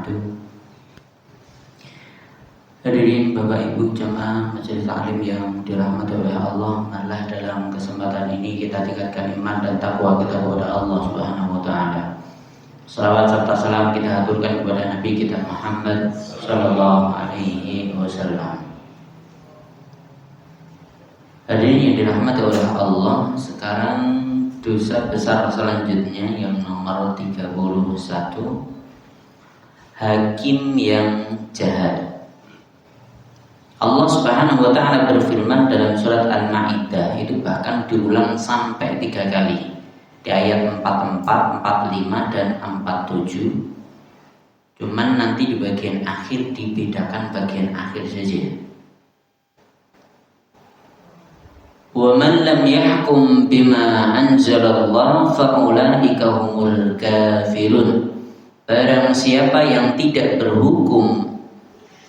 ba'du. Hadirin Bapak Ibu jamaah majelis taklim yang dirahmati oleh Allah, marilah dalam kesempatan ini kita tingkatkan iman dan takwa kita kepada Allah Subhanahu wa taala. Salawat serta salam kita aturkan kepada Nabi kita Muhammad sallallahu alaihi wasallam. Hadirin yang dirahmati oleh Allah, sekarang dosa besar selanjutnya yang nomor 31, hakim yang jahat. Allah Subhanahu wa taala berfirman dalam surat Al-Maidah, itu bahkan diulang sampai 3 kali. Di ayat 44, 45 dan 47. Cuman nanti di bagian akhir dibedakan bagian akhir saja. Wa man lam yahkum bima anzalallah fa ulaika humul kafirun. Barang siapa yang tidak berhukum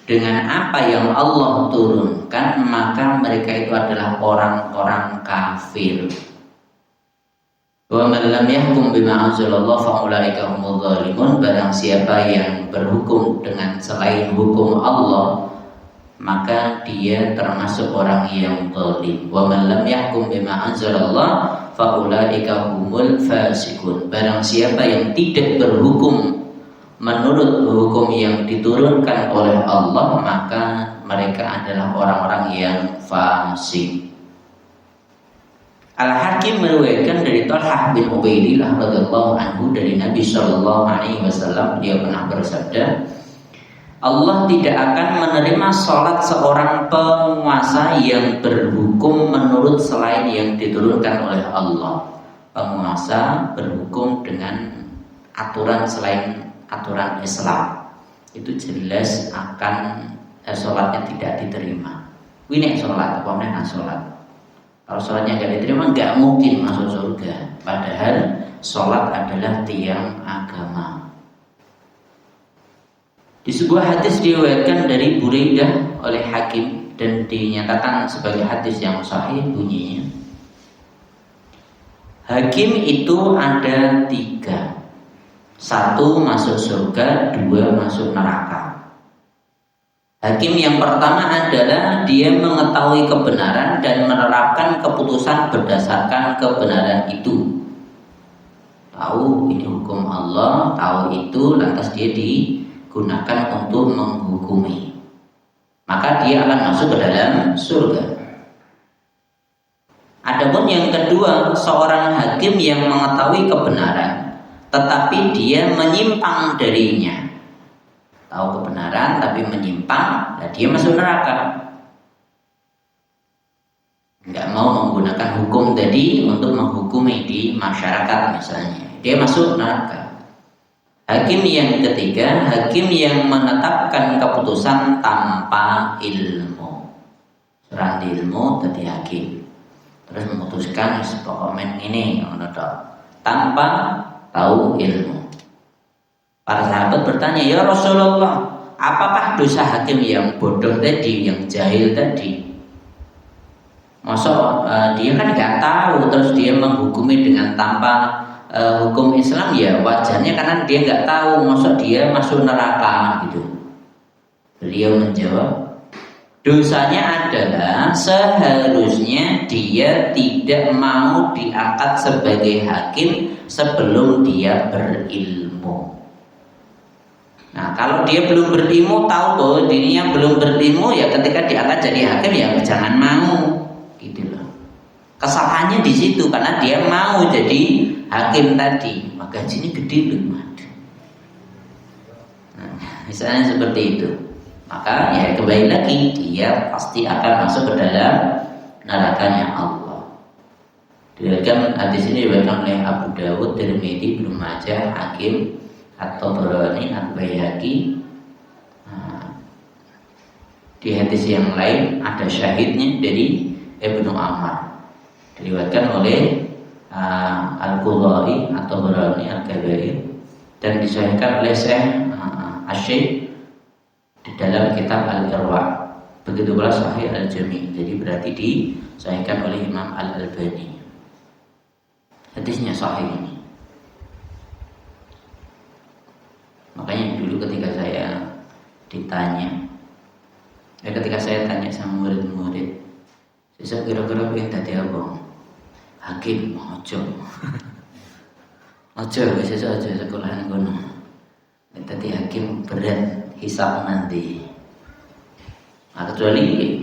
dengan apa yang Allah turunkan, maka mereka itu adalah orang-orang kafir. Wa man lam yahkum bima anzalallah fa ulaika humudz zalimun. Barang siapa yang berhukum dengan selain hukum Allah, maka dia termasuk orang yang zalim. Wa man lam yahkum bima anzalallah fa ulaika humul fasiqun. Barang siapa yang tidak berhukum menurut hukum yang diturunkan oleh Allah, maka mereka adalah orang-orang yang fasik. Al-Hakim meriwayatkan dari Thalhah bin Ubaidillah radhiyallahu anhu dari Nabi sallallahu alaihi wasallam, dia pernah bersabda, Allah tidak akan menerima salat seorang penguasa yang berhukum menurut selain yang diturunkan oleh Allah. Penguasa berhukum dengan aturan selain aturan Islam, itu jelas akan sholatnya tidak diterima. Ini sholat, apa namanya sholat? Kalau sholatnya tidak diterima, nggak mungkin masuk surga. Padahal sholat adalah tiang agama. Di sebuah hadis diriwayatkan dari Buraidah oleh Hakim dan dinyatakan sebagai hadis yang sahih, bunyinya, hakim itu ada 3. 1 masuk surga, 2 masuk neraka. Hakim yang pertama adalah dia mengetahui kebenaran dan menerapkan keputusan berdasarkan kebenaran itu. Tahu ini hukum Allah, tahu itu, lantas dia digunakan untuk menghukumi. Maka dia akan masuk ke dalam surga. Adapun yang kedua, seorang hakim yang mengetahui kebenaran tetapi dia menyimpang darinya. Tahu kebenaran tapi menyimpang, nah dia masuk neraka. Enggak mau menggunakan hukum tadi untuk menghukumi di masyarakat misalnya, dia masuk neraka. Hakim yang ketiga, hakim yang menetapkan keputusan tanpa ilmu. Serang ilmu tadi hakim, terus memutuskan pokoknya ini tanpa tahu ilmu. Para sahabat bertanya, ya Rasulullah, apakah dosa hakim yang bodoh tadi, yang jahil tadi? Masa dia kan nggak tahu, terus dia menghukumi dengan tanpa hukum Islam, ya wajarnya karena dia nggak tahu, masa dia masuk neraka gitu. Beliau menjawab, dosanya adalah seharusnya dia tidak mau diangkat sebagai hakim sebelum dia berilmu. Nah, kalau dia belum berilmu, tahu bahwa dirinya belum berilmu, ya ketika diangkat jadi hakim ya jangan mau, gitu loh. Kesalahannya di situ karena dia mau jadi hakim tadi, maka gajinya gede loh. Nah, misalnya seperti itu. Maka ya kembali lagi, dia pasti akan masuk ke dalam nerakanya Allah. Diriwayatkan hadis ini diriwayatkan oleh Abu Dawud, Tirmidzi, Ibnu Majah, Hakim, At-Tabarani, Al-Baihaqi. Di hadis yang lain ada syahidnya dari Ibnu Ammar, diriwayatkan oleh Al-Qudhari, At-Tabarani, Al-Kabair, dan disahihkan oleh Syekh Asy-Syaikh di dalam kitab Al-Irwa. Begitu pula Sahih Al-Jami', jadi berarti disahihkan oleh Imam Al-Albani. Hadisnya sahih ini. Makanya dulu ketika saya ditanya. Ya, ketika saya tanya sama murid-murid, saya kira-kira pengen tadi apa? Hakim, ojo. Ojo, sesuk aja sekolahan kono. Tadi hakim berat hisab nanti. Nah, kecuali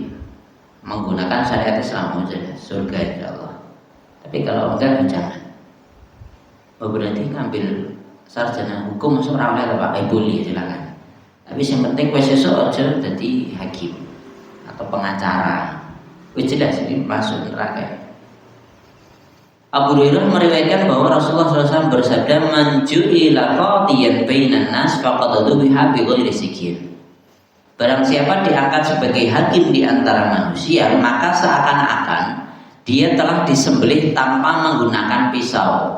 menggunakan syariat Islam saja, surga insyaallah. Tapi kalau enggak jangan. Oh, berarti ngambil sarjana hukum masuk ora oleh Pak, boleh silakan. Tapi yang penting kowe sesuk aja jadi hakim atau pengacara. Wis jelas ini masuk neraka. Abu Hurairah meriwayatkan bahwa Rasulullah SAW bersabda, "Man ju'ila qadiyan bainan nas faqad dhubiha bi ghairi sikin." Barang siapa diangkat sebagai hakim di antara manusia, maka seakan-akan dia telah disembelih tanpa menggunakan pisau.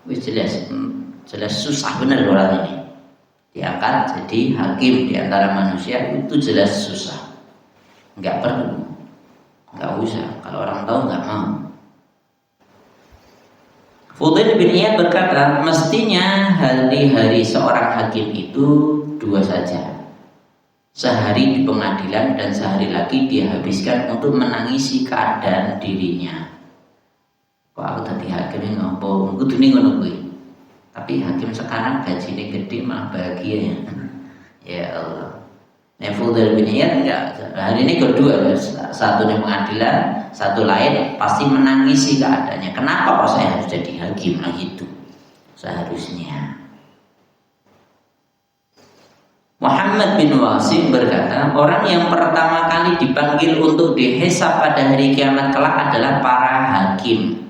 Wis jelas susah benar orang ini. Diangkat jadi hakim di antara manusia itu jelas susah. Enggak perlu. Enggak usah. Kalau orang tahu enggak mau. Fudail bin Iyad berkata, mestinya hari-hari seorang hakim itu dua saja. Sehari di pengadilan dan sehari lagi dia habiskan untuk menangisi keadaan dirinya. Kok aku tadi hakim ngopo, kudu ning ngono kuwi. Tapi hakim sekarang gajinya gede malah bahagia ya. Ya Allah. Nah, Fudail bin Iyad enggak. Hari ini kedua, satu di pengadilan, satu lain pasti menangisi keadaannya. Kenapa kok saya harus jadi hakim? Nah itu seharusnya. Muhammad bin Wasim berkata, orang yang pertama kali dipanggil untuk dihisab pada hari kiamat kelak adalah para hakim.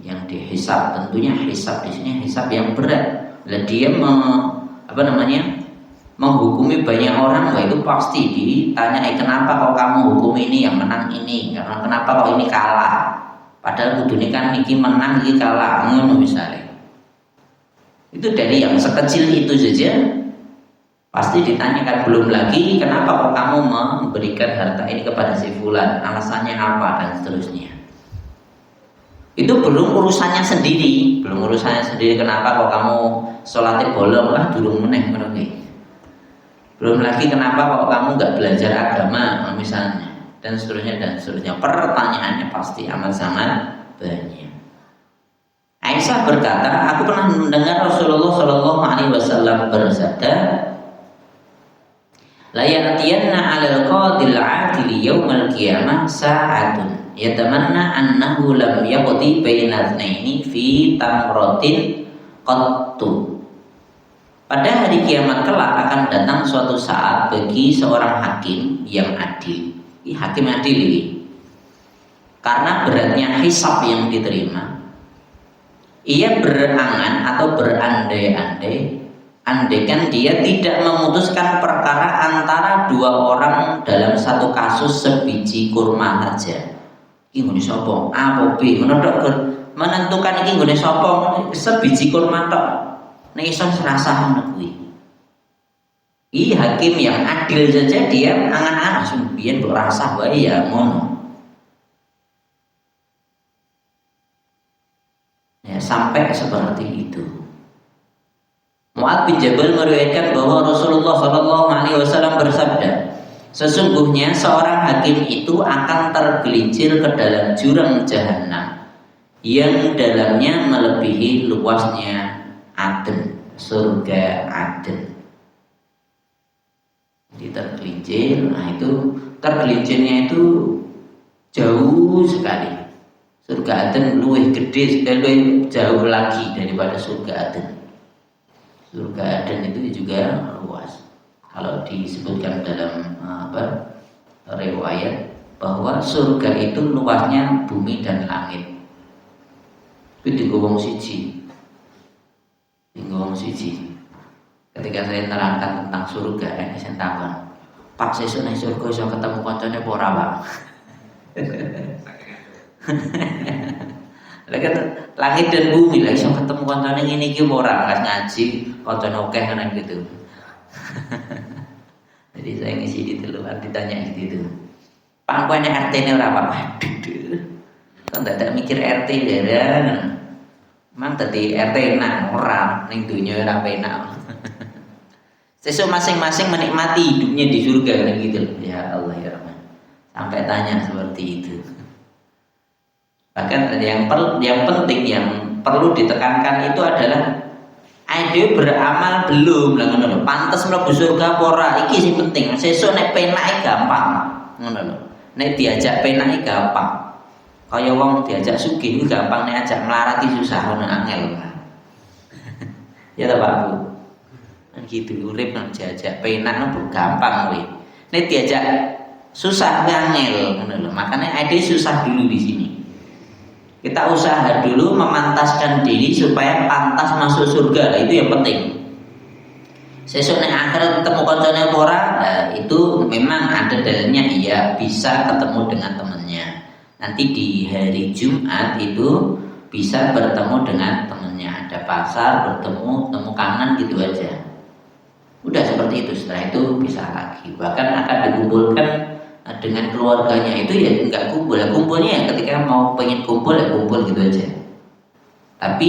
Yang dihisab tentunya hisab di sini hisab yang berat. Lah dia menghukumi banyak orang, wah itu pasti ditanya, kenapa kok kamu hukum ini yang menang ini, karena kenapa kok ini kalah, padahal kudune kan iki menang iki kalah, ngono misalnya. Itu dari yang sekecil itu saja pasti ditanyakan. Belum lagi kenapa kok kamu memberikan harta ini kepada si fulan, alasannya apa dan seterusnya. Itu belum urusannya sendiri kenapa kok kamu sholatnya bolong, durung meneh ngono iki. Belum lagi kenapa kok kamu nggak belajar agama misalnya, dan seterusnya. Pertanyaannya pasti amat sangat banyak. Aisyah berkata, aku pernah mendengar Rasulullah Shallallahu Alaihi Wasallam bersabda, la ya'tiyanna 'alal qadil 'adili yaumal qiyamah sa'atun yatamanna annahu lam yaqdi baina itsnaini fi tamratin qattu. Pada hari kiamat kelak akan datang suatu saat bagi seorang hakim yang adil. Ini hakim adil ini. Karena beratnya hisab yang diterima, ia berangan atau berandai-andai, andaikan dia tidak memutuskan perkara antara dua orang dalam satu kasus sebiji kurma saja. Iki nggone sapa? A apa B? Menentukan iki nggone sapa sebiji kurma tok. Nek iso serasa ngono kuwi. Hakim yang adil saja dia angan-angan sumbiyen mbok rasah wae ya ngono. Ya, sampai seperti itu. Mu'adz bin Jabal meriwayatkan bahwa Rasulullah Shallallahu Alaihi Wasallam bersabda, sesungguhnya seorang hakim itu akan tergelincir ke dalam jurang jahanam yang dalamnya melebihi luasnya Aden, surga Aden. Jadi tergelincir, nah itu tergelincirnya itu jauh sekali. Surga Aden luwih gede, luwih jauh lagi daripada surga Aden. Surga Aden itu juga luas. Kalau disebutkan dalam riwayat bahwa surga itu luasnya bumi dan langit. Itu digowong siji. Ketika saya nerangkan tentang surga, saya takon, Pak sesuk nang surga iso ketemu kancane apa ora, Pak? Langit dan bumi lah iso ketemu kancane ngene iki ora, nggak ngaji, kancane akeh kan gitu. Jadi saya ngisi di teluan ditanya gitu. Pak kowe nek RT-ne ora apa? Waduh. Kan ndak mikir RT ya. Mang tadi RT enak orang ning dunya ora penak. Sesuk masing-masing menikmati hidupnya di surga kan gitu. Ya Allah ya Rahman. Sampai tanya seperti itu. Bahkan yang penting yang perlu ditekankan itu adalah ade beramal belum lah ngono lho. Pantes mlebu surga apa ora iki sing penting. Sesuk nek penake gampang ngono lho. Nek diajak penake gampang. Kaya wong diajak sugih itu gampang, nek ajak melarat itu susah ngono angel. Ya ta Pak Bu. Kan gitu urip nang diajak penak nopo gampang kowe. Nek diajak susah angel ngono lho. Makane ade susah dulu di sini. Kita usaha dulu memantaskan diri supaya pantas masuk surga. Nah, itu yang penting. Sesuk nek akhirat ketemu kancane apa ora, nah, itu memang ada dalilnya iya bisa ketemu dengan temannya. Nanti di hari Jumat itu bisa bertemu dengan temannya. Ada pasar bertemu, temu kanan gitu aja. Udah seperti itu. Setelah itu bisa lagi. Bahkan akan dikumpulkan dengan keluarganya itu ya nggak kumpul, ya kumpulnya ya ketika mau pengen kumpul ya kumpul gitu aja. Tapi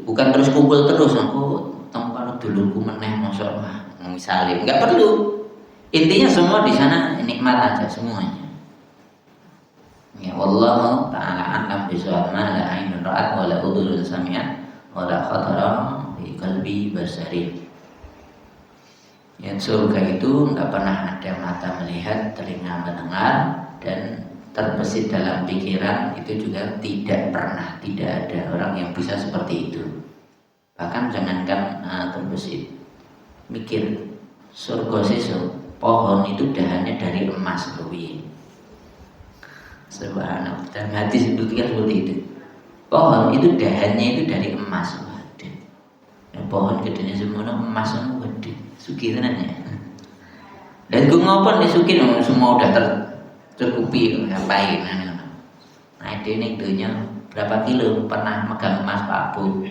bukan terus kumpul terus, aku tempat duluku meneh mosok misalnya nggak perlu. Intinya semua di sana nikmat aja semuanya. Ya Allah taala alam bisawab ma la ainun ra'at wa la udhun sami'at wa la khatara fi qalbi basarin. Yang surga itu nggak pernah ada mata melihat, telinga mendengar, dan terbesit dalam pikiran itu juga tidak ada orang yang bisa seperti itu. Bahkan jangankan terbesit, mikir surga sesuk pohon itu dahannya dari emas lebih. Subhanallah, dan hadis itu seperti itu. Pohon itu dahannya itu dari emas. Pohon gedenya semuanya emas gede, suki tenanya. Dan gue ngopon di suki semua udah tercukupi ngapain? Nah ini dunia berapa kilo pernah megang emas Pak Bu?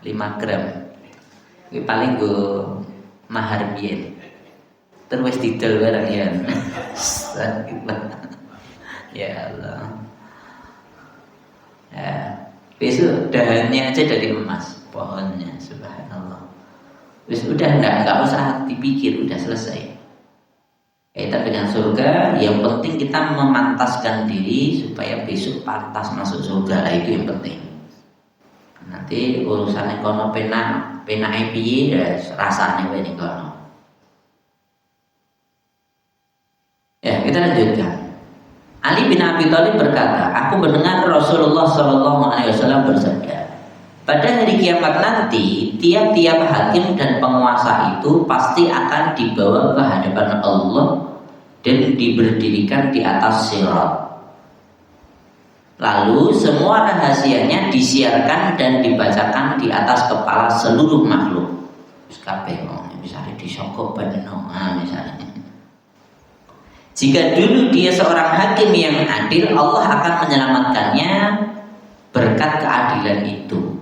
5 gram. Ini paling gue mahar biyen. Terus didol barang ya. Ya Allah. Ya. Besok dahannya aja dari emas, pohonnya, subhanallah. Wis udah enggak usah dipikir, udah selesai. Kaitan dengan surga, yang penting kita memantaskan diri supaya besok pantas masuk surga, lah itu yang penting. Nanti urusan kono penak piye ya rasane wae ning kono. Ya, kita lanjutkan. Ali bin Abi Thalib berkata, aku mendengar Rasulullah SAW bersabda, pada hari kiamat nanti, tiap-tiap hakim dan penguasa itu pasti akan dibawa ke hadapan Allah dan diberdirikan di atas sirat. Lalu semua rahasianya disiarkan dan dibacakan di atas kepala seluruh makhluk. Misalnya disokok badeno, misalnya. Jika dulu dia seorang hakim yang adil, Allah akan menyelamatkannya berkat keadilan itu.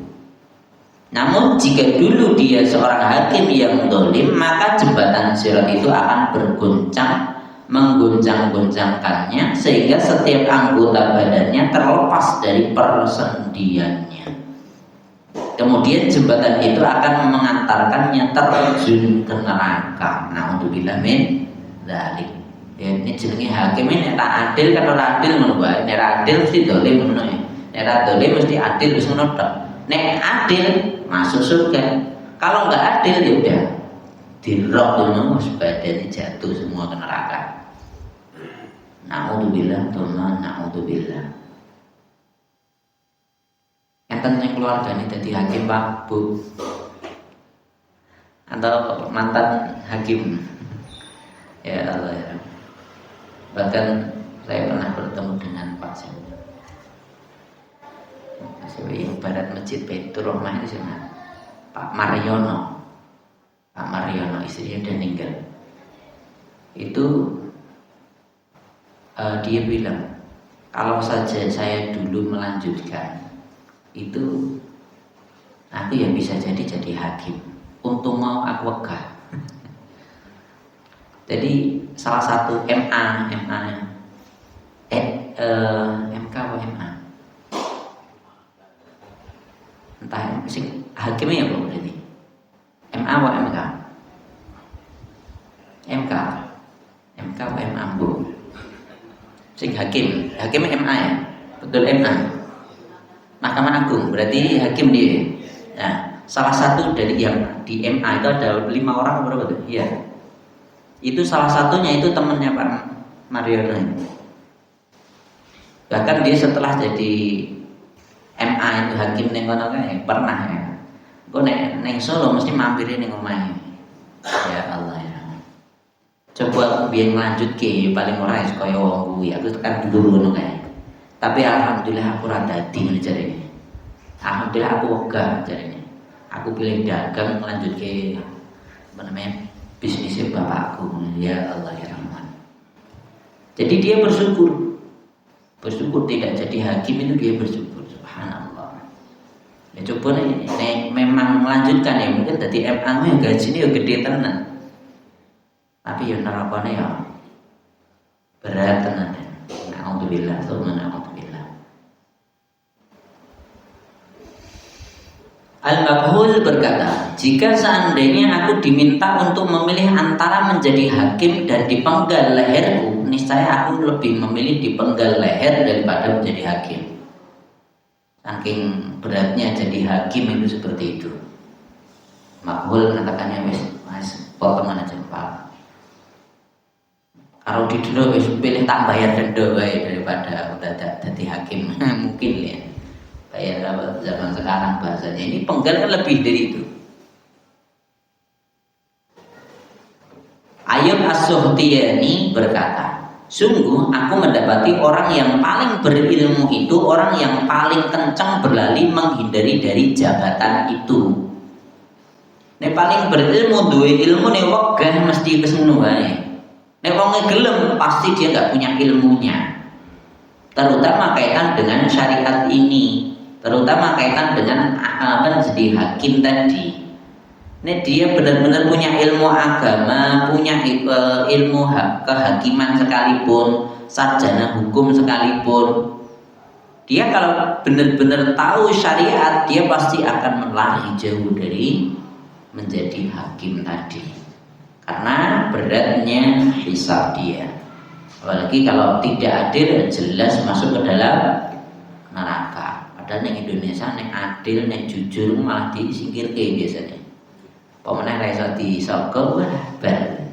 Namun jika dulu dia seorang hakim yang zalim, maka jembatan sirat itu akan menggoncang-goncangkannya sehingga setiap anggota badannya terlepas dari persendiannya. Kemudian jembatan itu akan mengantarkannya terjun ke neraka. Na'udzubillah min dzalik. Ya, ini jenenge hakim ini nek adil kan ora adil ngono wae. Nek adil mesti dolim ngono ya. Nek dolim mesti adil wis ngono tok. Nek adil masuk surga. Kalau enggak adil ya udah dirok ngono wis badane jatuh semua ke neraka. Na'udzubillah, tsumma na'udzubillah. Enten yang keluarga ini jadi hakim Pak Bu atau mantan hakim. Ya Allah ya. Bahkan saya pernah bertemu dengan Pak Sewi yang barat masjid Baitur Rahmah itu sana. Pak Mariono istrinya udah meninggal. Itu dia bilang kalau saja saya dulu melanjutkan itu aku ya bisa jadi hakim. Untung mau aku wegah. Jadi salah satu MK atau MA Entah sing hakimnya apa berarti? MA apa MK? MK. MK apa MA Bu? Sing hakimnya MA ya? Betul MA. Mahkamah Agung, berarti hakim dia. Nah, salah satu dari yang di MA itu ada 5 orang berapa tuh? Iya. Itu salah satunya itu temannya Pak Mariono. Bahkan dia setelah jadi MA itu hakim ning kono kae pernah ya. Kok ning Solo mesti mampirin ning omahe. Ya Allah ya. Coba biar ngelanjutke paling ora wis kaya wong kuwi. Aku tekan dulu ngono kae. Tapi alhamdulillah aku ora dadi ngene jarene. Alhamdulillah aku wegah jarene. Aku pilih dagang ngelanjutke apa namanya? Bisnisnya bapakku. Ya Allah ya Rahman. Jadi dia bersyukur tidak jadi hakim itu dia bersyukur. Subhanallah. Ya coba nih memang melanjutkan ya mungkin tadi MA yang gajinya ya gede tenan. Tapi ya nerakane ya berat tenan. Alhamdulillah, alhamdulillah. Al-Makhul berkata, jika seandainya aku diminta untuk memilih antara menjadi hakim dan dipenggal leherku, niscaya aku lebih memilih dipenggal leher daripada menjadi hakim. Saking beratnya jadi hakim itu seperti itu. Makhul mengatakannya wis potongan aja Pak. Kalau di dulu wis pilih tak bayar denda wae daripada udah jadi hakim. Mungkin ya. Kayak zaman sekarang bahasanya ini penggal kan lebih dari itu. Ayub As-Suhtiyani berkata, sungguh aku mendapati orang yang paling berilmu itu orang yang paling kencang berlari menghindari dari jabatan itu. Nek paling berilmu duwe ilmu nek wegah mesti kesenu wae. Nek wong gelem pasti dia enggak punya ilmunya. Terutama kaitan dengan syariat ini, terutama kaitan dengan apa jadi hakim tadi. Nek dia benar-benar punya ilmu agama, punya ilmu kehakiman sekalipun, sarjana hukum sekalipun, dia kalau benar-benar tahu syariat, dia pasti akan melari jauh dari menjadi hakim tadi. Karena beratnya hisab dia. Apalagi kalau tidak adil, jelas masuk ke dalam neraka. Padahal yang Indonesia yang adil, yang jujur malah disingkirkan biasanya. Pemenang rasa disogok, wah bar.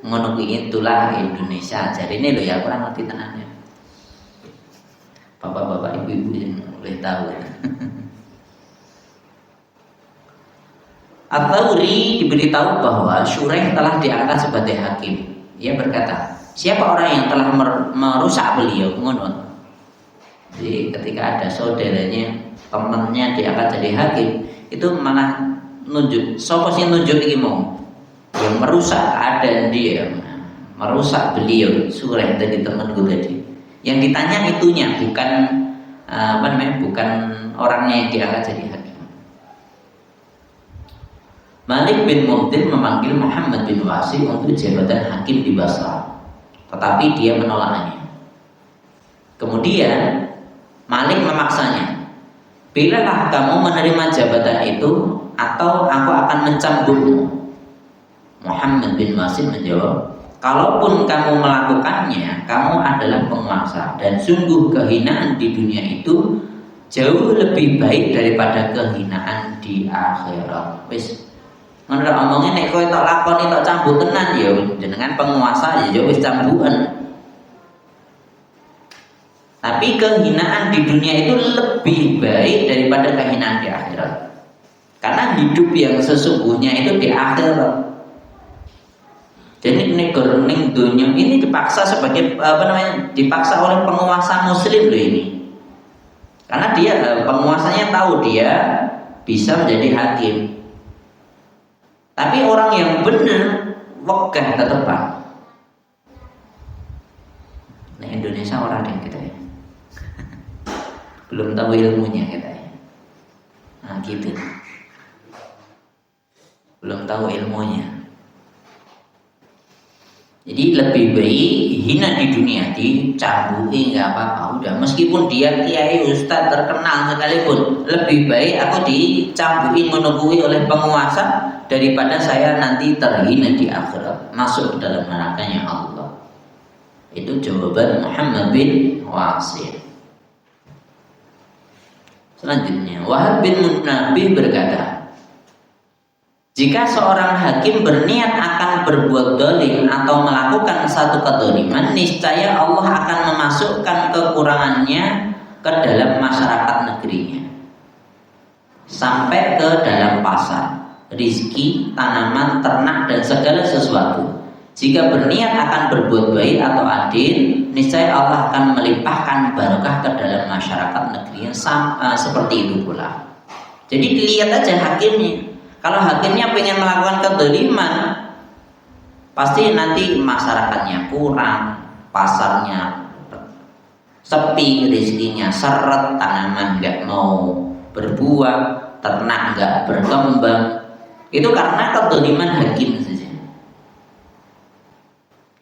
Ngono kuwi itulah Indonesia. Jadi ini loh ya kurang ngerti tenannya. Bapak-bapak, ibu-ibu yang boleh tahu. At-Tawri diberitahu bahwa Syuraih telah diangkat sebagai hakim. Ia berkata, siapa orang yang telah merusak beliau? Ngono. Jadi ketika ada saudaranya, temannya diangkat jadi hakim, itu malah nunjuk. Sopo sing nunjuk iki mau? Yang merusak keadaan dia, merusak beliau. Syuraih tadi temanku tadi. Yang ditanya itunya, bukan bukan orangnya yang diangkat jadi hakim. Malik bin Mubdil memanggil Muhammad bin Wasi untuk jabatan hakim di Basrah, tetapi dia menolaknya. Kemudian Malik memaksanya, bilalah kamu menerima jabatan itu atau aku akan mencambukmu. Muhammad bin Wasi menjawab, kalaupun kamu melakukannya, kamu adalah penguasa dan sungguh kehinaan di dunia itu jauh lebih baik daripada kehinaan di akhirat. Wis menurut omongnya nek kowe tok lakoni tok cambuk tenan ya jenengan penguasa ya wis cambukan. Tapi kehinaan di dunia itu lebih baik daripada kehinaan di akhirat. Karena hidup yang sesungguhnya itu di akhirat. Jadi negara ning dunia ini dipaksa sebagai dipaksa oleh penguasa muslim loh ini. Karena dia penguasanya tahu dia bisa menjadi hakim. Tapi orang yang benar wegah tetepan. Nah Indonesia orang yang kita ya. Belum tahu ilmunya kita ya. Nah gitu. Belum tahu ilmunya. Jadi lebih baik hina di dunia, dicambuki nggak apa-apa, udah meskipun dia kiai ustaz terkenal sekalipun, lebih baik aku dicambuki menunggui oleh penguasa daripada saya nanti terhina di akhirat, masuk ke dalam nerakanya Allah. Itu jawaban Muhammad bin Wasil. Selanjutnya Wahab bin Munabbih berkata, jika seorang hakim berniat akan berbuat dolim atau melakukan satu kedoliman, niscaya Allah akan memasukkan kekurangannya ke dalam masyarakat negerinya, sampai ke dalam pasar, rizki, tanaman, ternak, dan segala sesuatu. Jika berniat akan berbuat baik atau adil, niscaya Allah akan melimpahkan barokah ke dalam masyarakat negerinya, seperti itu pula. Jadi dilihat aja hakimnya. Kalau hakimnya pengen melakukan kedoliman, pasti nanti masyarakatnya kurang, pasarnya sepi, rezekinya seret, tanaman nggak mau berbuah, ternak nggak berkembang. Itu karena kedoliman hakim saja.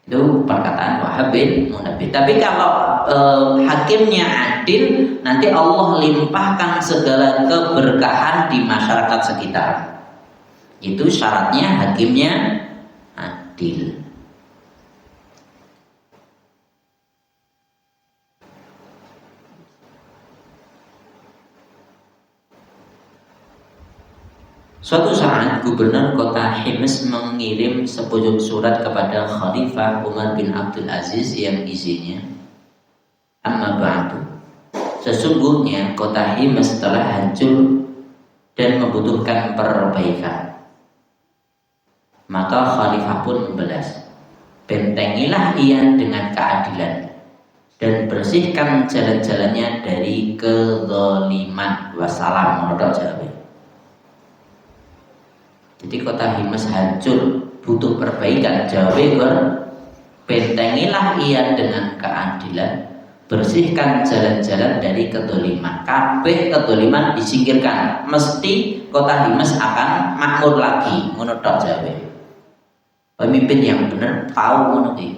Itu perkataan Wahab bin Munabbih. Tapi kalau hakimnya adil, nanti Allah limpahkan segala keberkahan di masyarakat sekitar. Itu syaratnya hakimnya adil. Suatu saat gubernur kota Hims mengirim sepucuk surat kepada Khalifah Umar bin Abdul Aziz yang isinya, amma ba'du, sesungguhnya kota Hims telah hancur dan membutuhkan perbaikan. Maka Khalifah pun membalas, bentengilah ia dengan keadilan dan bersihkan jalan-jalannya dari kezaliman. Wassalam. Menurut Jawa. Jadi kota Hims hancur, butuh perbaikan. Jawa, bentengilah ia dengan keadilan, bersihkan jalan-jalan dari kezaliman. Kabeh kezaliman disingkirkan, mesti kota Hims akan makmur lagi. Menurut Jawa. Pemimpin yang benar tahu mengerti.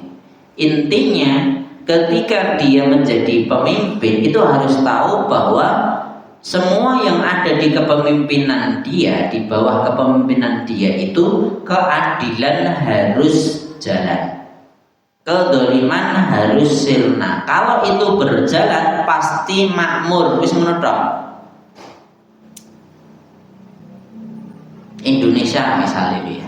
Intinya ketika dia menjadi pemimpin itu harus tahu bahwa semua yang ada di kepemimpinan dia, di bawah kepemimpinan dia itu keadilan harus jalan, kedoliman harus sirna. Kalau itu berjalan pasti makmur. Wis menurut Indonesia misalnya ya.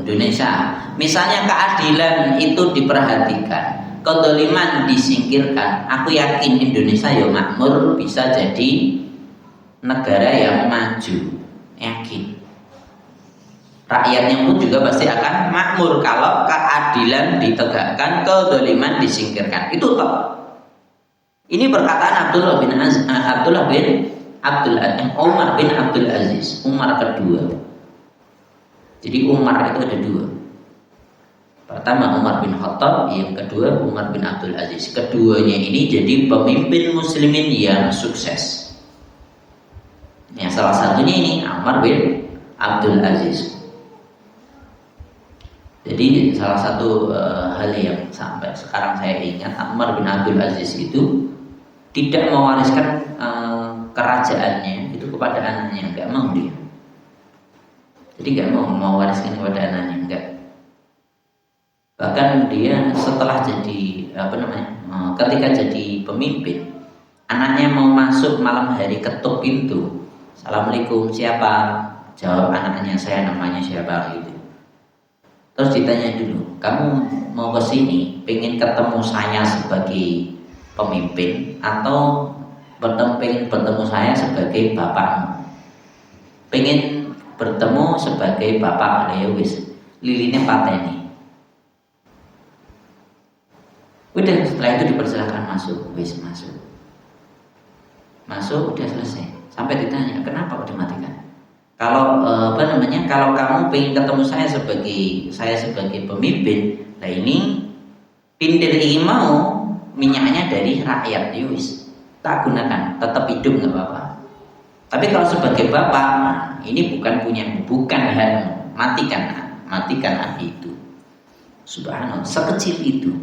Indonesia misalnya keadilan itu diperhatikan, kedoliman disingkirkan, aku yakin Indonesia ya makmur, bisa jadi negara yang maju, yakin. Rakyatnya pun juga pasti akan makmur kalau keadilan ditegakkan, kedoliman disingkirkan. Itu toh. Ini perkataan Umar bin Abdul Aziz, Umar kedua. Jadi Umar itu ada dua. Pertama Umar bin Khattab, yang kedua Umar bin Abdul Aziz. Keduanya ini jadi pemimpin muslimin yang sukses. Yang salah satunya ini Umar bin Abdul Aziz. Jadi salah satu hal yang sampai sekarang saya ingat, Umar bin Abdul Aziz itu tidak mewariskan kerajaannya itu kepada anaknya, enggak mau dia. Jadi nggak mau mewariskan kepada anaknya, enggak. Bahkan dia setelah jadi ketika jadi pemimpin, anaknya mau masuk malam hari ketuk pintu, assalamualaikum, siapa? Jawab anaknya, saya namanya siapa gitu. Terus ditanya dulu, kamu mau ke sini, pengen ketemu saya sebagai pemimpin atau pengen bertemu saya sebagai bapakmu? Pengen bertemu sebagai bapak, wis lilinnya pateni. Udah setelah itu dipersilakan masuk, wis masuk, udah selesai. Sampai ditanya kenapa kok dimatikan? Kalau kalau kamu pengen ketemu saya sebagai pemimpin, nah ini pindir ini mau minyaknya dari rakyat, wis tak gunakan, tetap hidup nggak apa-apa. Tapi kalau sebagai bapak, ini bukan hak, matikan api itu. Subhanallah, sekecil itu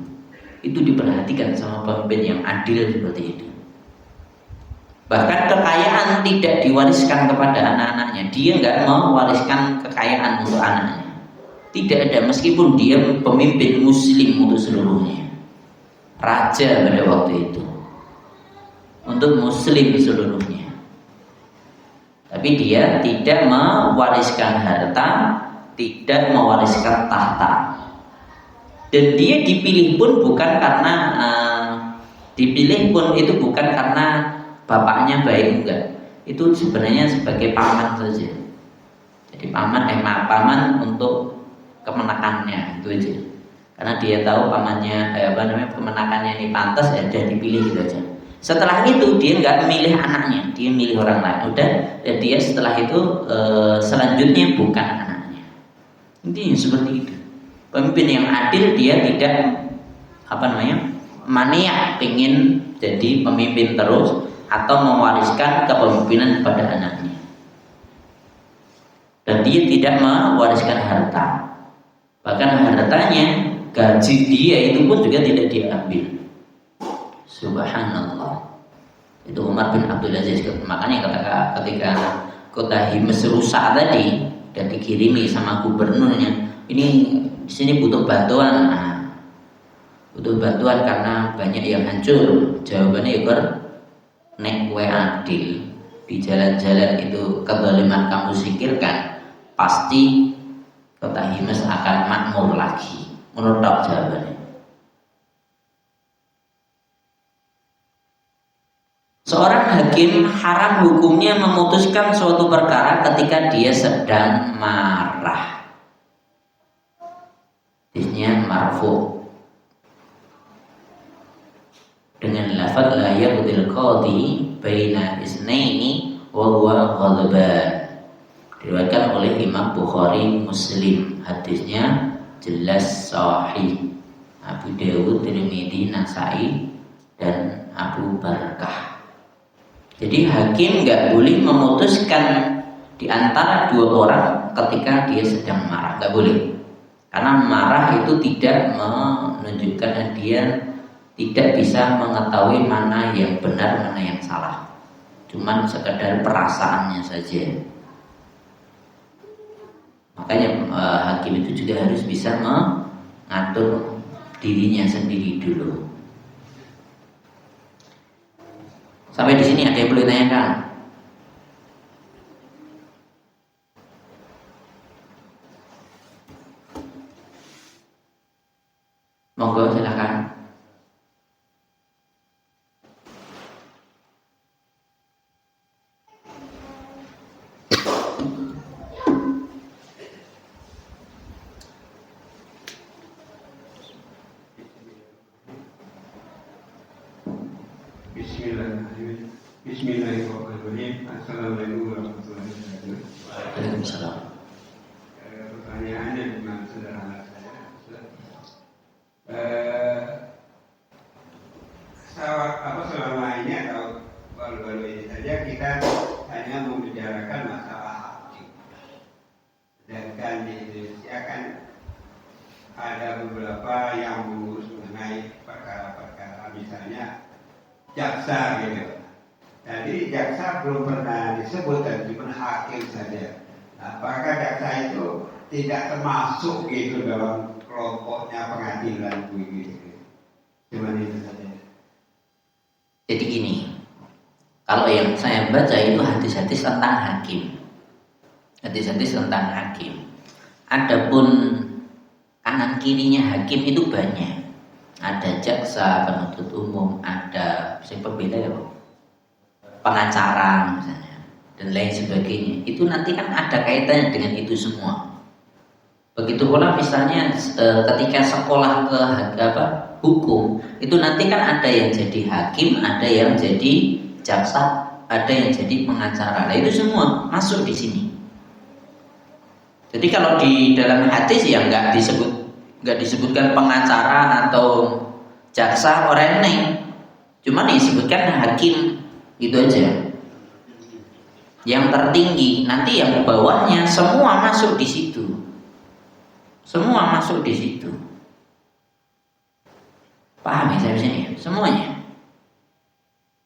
diperhatikan sama pemimpin yang adil seperti itu. Bahkan kekayaan tidak diwariskan kepada anak-anaknya. Dia nggak mewariskan kekayaan untuk anaknya. Tidak ada, meskipun dia pemimpin muslim untuk seluruhnya, raja pada waktu itu, untuk muslim seluruhnya. Tapi dia tidak mewariskan harta, tidak mewariskan tahta. Dan dia dipilih pun bukan karena bapaknya baik, enggak. Itu sebenarnya sebagai paman saja. Jadi paman untuk kemenakannya itu aja. Karena dia tahu pamannya kemenakannya ini pantas, ya sudah dipilih gitu aja. Setelah itu dia nggak milih anaknya, dia milih orang lain. Udah, dan dia setelah itu selanjutnya bukan anaknya. Intinya seperti itu. Pemimpin yang adil, dia tidak maniak pengen jadi pemimpin terus atau mewariskan kepemimpinan kepada anaknya. Dan dia tidak mewariskan harta. Bahkan hartanya, gaji dia itu pun juga tidak diambil. Subhanallah. Itu Umar bin Abdul Aziz. Makanya ketika kota Himes rusak tadi dan dikirimi sama gubernurnya, ini di sini butuh bantuan. Butuh bantuan karena banyak yang hancur. Jawabannya nek we adil di jalan-jalan itu kezaliman kamu singkirkan, pasti kota Himes akan makmur lagi. Menurut jawabannya. Seorang hakim haram hukumnya memutuskan suatu perkara ketika dia sedang marah. Hadisnya marfu dengan lafaz la yaqdil qadi baina isnaini wa huwa ghadban. Diriwayatkan oleh Imam Bukhari Muslim. Hadisnya jelas sahih. Abu Dawud, Tirmidzi, Nasai dan Abu Barakah. Jadi hakim nggak boleh memutuskan di antara dua orang ketika dia sedang marah, nggak boleh. Karena marah itu tidak menunjukkan dan dia tidak bisa mengetahui mana yang benar, mana yang salah. Cuman sekedar perasaannya saja. Makanya hakim itu juga harus bisa mengatur dirinya sendiri dulu. Sampai di sini ada yang perlu ditanyakan? Monggo silakan. Bismillahirrahmanirrahim. Assalamualaikum warahmatullahi wabarakatuh. Waalaikumsalam. Pertanyaannya memang sederhana saja. Selama ini atau baru-baru ini saja kita hanya membicarakan masalah hakim. Sedangkan di Indonesia kan ada beberapa yang mengurus mengenai perkara-perkara, misalnya jaksa gitu. Jadi jaksa belum pernah disebutkan, cuma hakim saja. Apakah jaksa itu tidak termasuk gitu dalam kelompoknya pengadilan begitu? Cuma itu saja. Jadi gini, kalau yang saya baca itu hadis-hadis tentang hakim. Hadis-hadis tentang hakim. Adapun kanan kirinya hakim itu banyak. Ada jaksa, penuntut umum, ada pembela ya, pengacara misalnya, dan lain sebagainya. Itu nanti kan ada kaitannya dengan itu semua. Begitu pula misalnya ketika sekolah ke hukum, itu nanti kan ada yang jadi hakim, ada yang jadi jaksa, ada yang jadi pengacara. Nah, itu semua masuk di sini. Jadi kalau di dalam hadis ya nggak disebutkan pengacara atau jaksa orang lain, cuma disebutkan hakim, itu aja. Yang tertinggi, nanti yang bawahnya semua masuk di situ. Semua masuk di situ. Paham ya saya sini? Semuanya.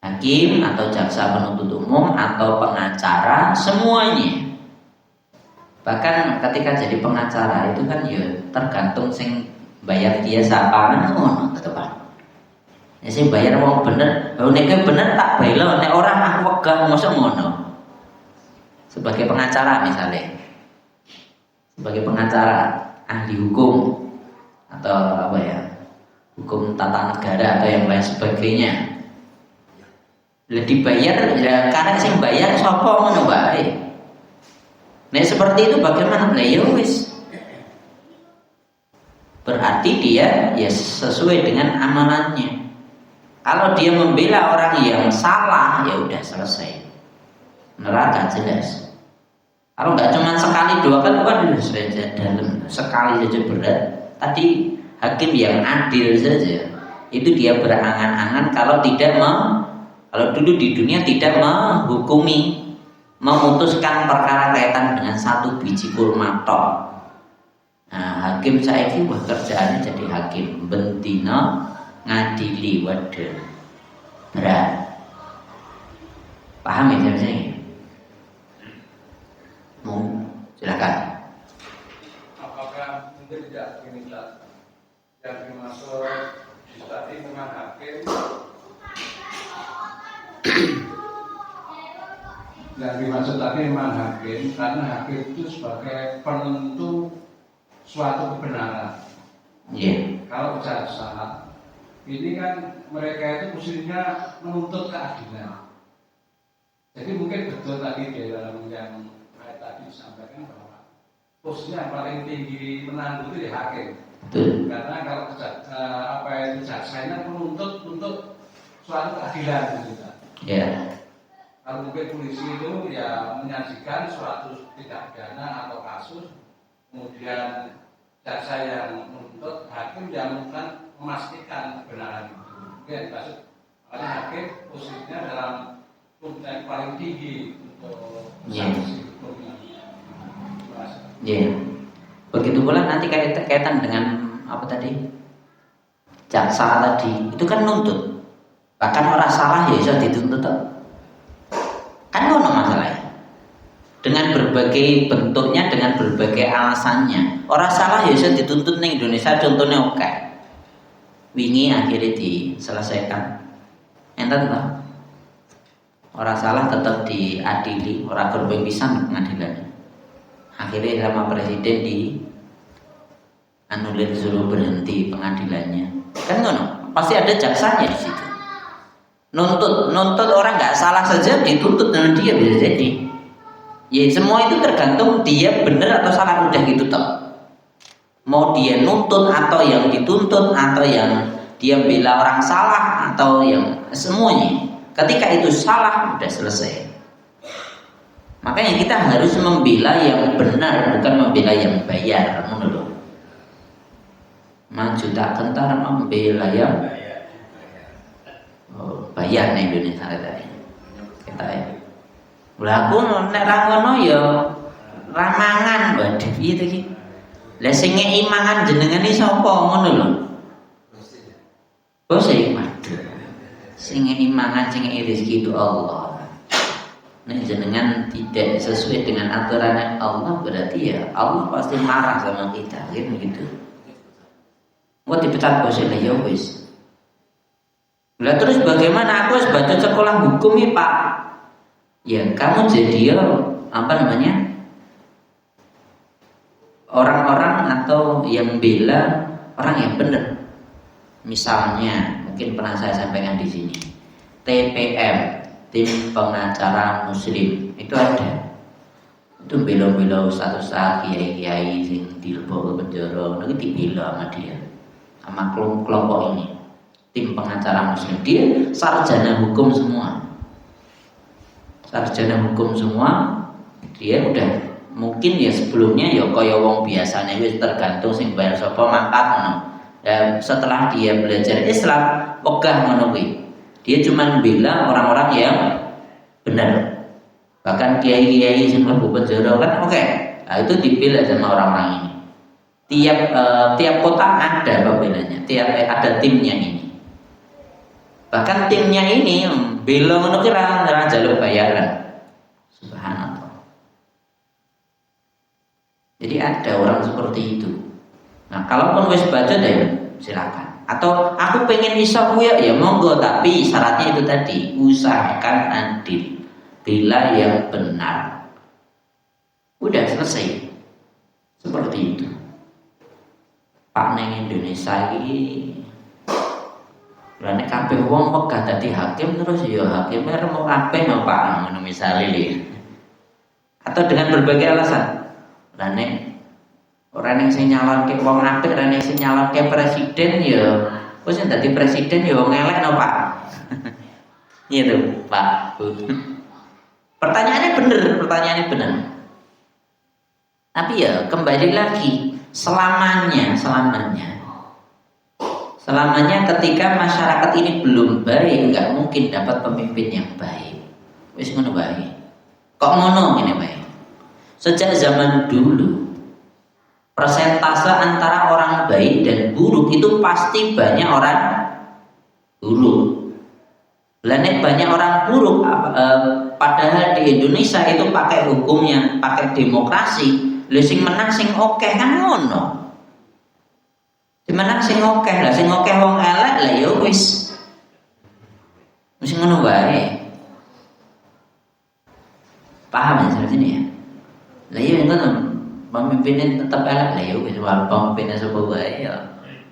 Hakim atau jaksa penuntut umum atau pengacara, semuanya. Bahkan ketika jadi pengacara itu kan ya tergantung sing bayar dia siapa kan ngono tetep. Ya sing bayar wong bener, nek bener tak bailo, nek orang aku wegah mosok ngono. Sebagai pengacara misalnya. Sebagai pengacara ahli hukum atau apa ya? Hukum tata negara atau yang lain sebagainya. Lah dibayar ya karena sing bayar sapa ngono bae. Nah seperti itu bagaimana? Nah ya wis. Berarti dia ya sesuai dengan amalannya. Kalau dia membela orang yang salah ya udah selesai. Neraka jelas. Kalau nggak cuma sekali dua kali kan sudah dalam, sekali saja berat. Tadi hakim yang adil saja itu dia berangan-angan kalau tidak kalau dulu di dunia tidak menghukumi, memutuskan perkara kaitan dengan satu biji kurma tok. Nah, hakim saiki wah kerjaannya jadi hakim bentino ngadili waduh berat. Paham ya saya? Silakan. Apakah mungkin tidak ini yang dimaksud tadi dengan hakim yang dimaksud tadi memang hakim karena hakim itu sebagai penentu suatu kebenaran. Yeah. Kalau jaksa ini kan mereka itu mestinya menuntut keadilan. Jadi mungkin betul tadi di dalam yang tadi disampaikan bahwa posisinya yang paling tinggi menang itu di hakim. Karena kalau jaksanya menuntut untuk suatu keadilan gitu. Yeah. Kalau mungkin polisi itu ya menyajikan suatu tindak pidana atau kasus, kemudian jaksa yang menuntut, hakim yang memastikan kebenaran itu. Mungkin maksud makanya hakim posisinya dalam yang paling tinggi untuk sanksi hukumnya. Iya. Begitu pula nanti kaitan dengan apa tadi? Jaksa tadi itu kan nuntut. Bahkan orang salah ya bisa dituntut. Kan ngono masalahnya. Dengan berbagai bentuknya, dengan berbagai alasannya. Orang salah ya bisa dituntut ning Indonesia contohnya oke. Wingi akhirnya diselesaikan. Enten toh? Orang salah tetap diadili, orang korban pisan pengadilannya. Akhirnya sama presiden anulir suruh berhenti pengadilannya. Kan ngono, pasti ada jaksanya di situ. Nuntut orang nggak salah saja dituntut dengan dia bisa jadi. Ya semua itu tergantung dia benar atau salah udah gitu toh. Mau dia nuntut atau yang dituntut atau yang dia bela orang salah atau yang semuanya. Ketika itu salah udah selesai. Makanya kita harus membela yang benar, bukan membela yang bayar. Menurut maju tak kentar membela yang bayar nih Indonesia tadi. Kita ya. Lah aku nek ra ngono ya ramangan waduh piye to iki. Lah sing ngeki mangan jenengan iki sapa ngono lho. Bos e waduh. Sing ngeki mangan sing ngeki rezeki itu Allah. Nek jenengan tidak sesuai dengan aturan Allah berarti ya Allah pasti marah sama kita kan gitu. Mau dipecat bos lah ya wis. Lah terus bagaimana aku harus baca sekolah hukum nih Pak? Ya kamu jadi apa namanya? Orang-orang atau yang bela orang yang benar. Misalnya mungkin pernah saya sampaikan di sini. TPM, tim pengacara muslim itu ada. Itu bela-bela ustaz-ustaz, kiai-kiai sing dilebok ke penjara, itu dibela sama dia. Sama kelompok ini. Tim pengacara muslim, dia sarjana hukum semua. Sarjana hukum semua, dia udah mungkin ya sebelumnya ya kaya wong biasanya wis tergantung sing bayar sapa mangkat ngono. Dan setelah dia belajar Islam, wegah ngono kuwi. Dia cuma bela orang-orang yang benar. Bahkan kiai-kiai sing mlebu penjara kan oke. Nah, itu dibela sama orang-orang ini. Tiap kota ada pembelanya, tiap ada timnya ini. Bahkan timnya ini bela ngono ki ra njaluk bayaran. Subhanallah. Jadi ada orang seperti itu. Nah, kalaupun wis baca ya silakan. Atau aku pengen iso ya monggo, tapi syaratnya itu tadi, usahakan adil, bela yang benar. Udah selesai. Seperti itu. Pak neng Indonesia ini nek kabeh wong megah dadi hakim terus ya hakime remo kabeh no Pak ngono misale lho. Atau dengan berbagai alasan. Lah nek ora ning sing nyalonke wong apik, ora ning sing nyalonke presiden ya wis dadi presiden ya wong elek no Pak. Iya tuh Pak. Bu. Pertanyaannya bener. Tapi ya kembali lagi selamanya ketika masyarakat ini belum baik, nggak mungkin dapat pemimpin yang baik. Wis ngono baik. Kok ngono ngene baik? Sejak zaman dulu persentase antara orang baik dan buruk itu pasti banyak orang buruk. Nek banyak orang buruk, padahal di Indonesia itu pakai hukumnya, pakai demokrasi. Sing menang sing oke kan ngono. Sing menang sing oke, lah sing oke wong elek lah ya wis. Wis ngono wae. Paham ya sampai sini ya? Lah iya ngono. Pemimpinnya tetap elek lah ya wis wae pemimpinnya sapa wae ya.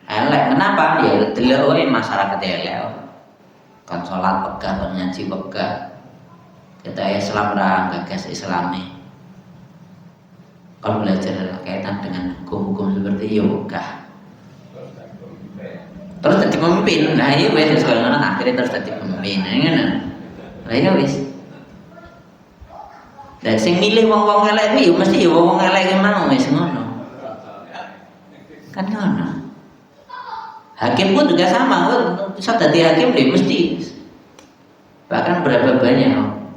Elek kenapa? Ya delok wae masyarakat elek. Kan salat pegah, kan ngaji pegah. Kita Islam ra gagas Islami. Kalau belajar kaitan dengan hukum-hukum seperti yoga, terus jadi pemimpin. Nah iya wes sekarang akhirnya terus jadi pemimpin. Nah iya wes. Dan sing milih wong-wong elek itu mesti wong-wong elek mau wes ngono. Kan ngono. Hakim pun juga sama. Bisa jadi hakim deh mesti. Bahkan berapa banyak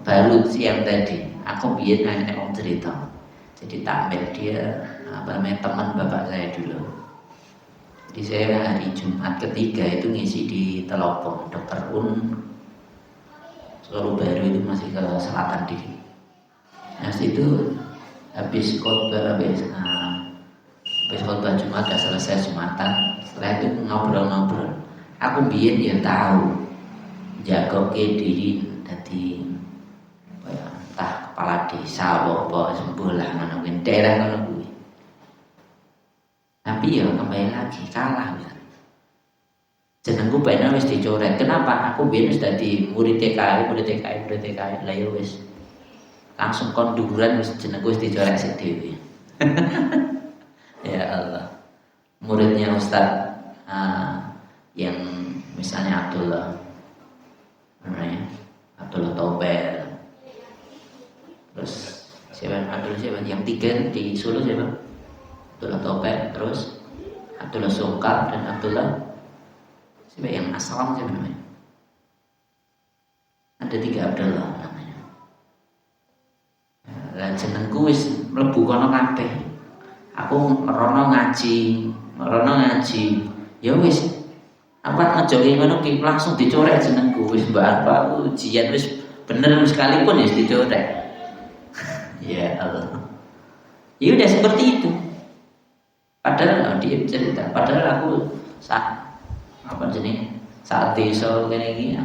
baru siang tadi aku biar nanya om cerita. Jadi tampil dia teman bapak saya dulu. Jadi saya hari Jumat ketiga itu ngisi di Telopong Dr. Un Solo Baru itu masih ke selatan dikit. Nah situ habis khotbah Jumat udah selesai Jumatan. Setelah itu ngobrol-ngobrol. Aku biar dia tahu jago ke diri tadi entah kepala desa apa sembulah mana daerah mana kuwi. Tapi ya kembali lagi kalah ya. Jenengku bener wis dicoret. Kenapa? Aku biyen wis dadi murid TKI lah ya wis. Langsung konduran wis jenengku wis dicoret sik dhewe. Ya Allah. Muridnya Ustaz yang misalnya Abdullah Tauber. Terus siapa yang tiga di Solo siapa? Abdullah Tauber, terus Abdullah Sungkar dan Abdullah siapa yang Aslam siapa namanya? Ada 3 Abdullah namanya. Lah jenengku wis mlebu kono kabeh. Aku merono ngaji. Ya wis apa ngejoki ngono ki langsung dicorek jenengku wis mbak apa ujian wis bener sekalipun ya dicorek. Ya Allah. Ya udah seperti itu. Padahal dia cerita, padahal aku saat desa kayak gini,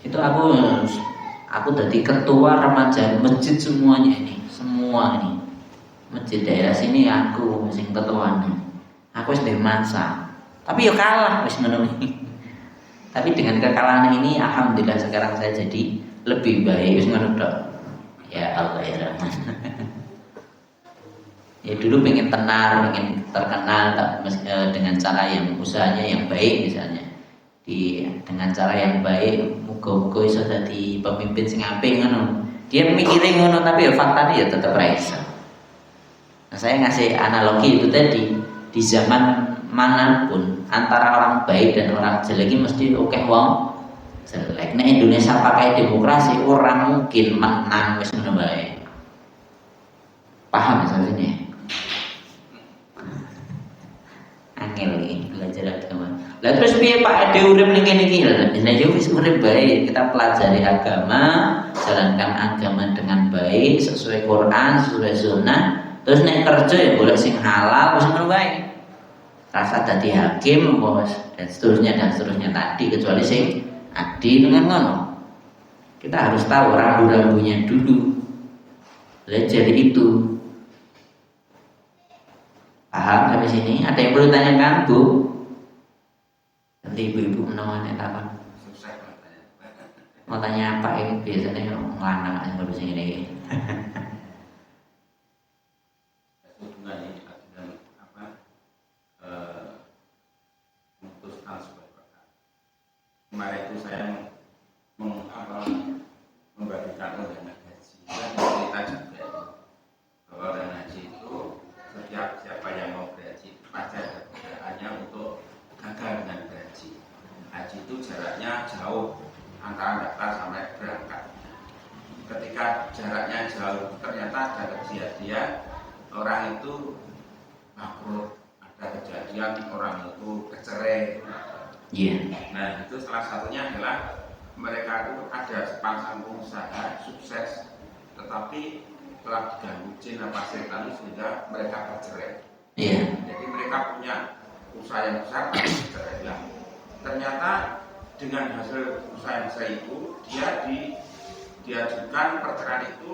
itu aku jadi ketua remaja masjid semua ini masjid daerah sini aku sing ketuanya. Aku sudah masa, tapi ya kalah wis menemui. Tapi dengan kekalahan ini, alhamdulillah sekarang saya jadi lebih baik wis menurut. Ya Allah ya Rahman. Ya dulu pengen tenar, pengen terkenal dengan cara yang usahanya yang baik misalnya. Dengan cara yang baik, muga-muga iso dadi pemimpin sing apik ngono. Dia mikirin ngono tapi ya faktanya ya tetap ra iso. Nah, saya ngasih analogi itu tadi, di zaman manapun antara orang baik dan orang jelek mesti oke wong jelek. Nah Indonesia pakai demokrasi orang mungkin menang wis ngono bae. Paham sampeyan ini? Angel iki belajar agama. Lah terus piye Pak awake dhewe urip ning kene iki lho. Nah yo wis urip bae, kita pelajari agama, jalankan agama dengan baik sesuai Quran, sesuai sunnah. Terus nek kerja ya boleh sing halal, wis ngono wae. Rasa dadi hakim bos dan seterusnya tadi, kecuali sing adil dengan ngono. Kita harus tahu rambu-rambunya dulu. Jadi itu. Paham sampai sini? Ada yang perlu tanyakan, Bu? Nanti ibu-ibu menawannya apa? Mau tanya apa ini? Biasanya ngelanang yang baru sini lagi. Kemarin itu saya membagikan dana haji dan cerita juga bahwa dana haji itu setiap siapa yang mau berhaji pasti ada godaannya untuk gagal dengan berhaji. Haji itu jaraknya jauh antara daftar sampai berangkat. Ketika jaraknya jauh ternyata ada kejadian orang itu bangkrut, ada kejadian orang itu kecerai. Nah itu salah satunya adalah mereka itu ada sepasang pengusaha sukses, tetapi telah diganggu jin apa setan sehingga mereka bercerai. Jadi mereka punya usaha yang besar tapi bercerai. Ternyata dengan hasil usaha yang besar itu dia diajukan perceraian itu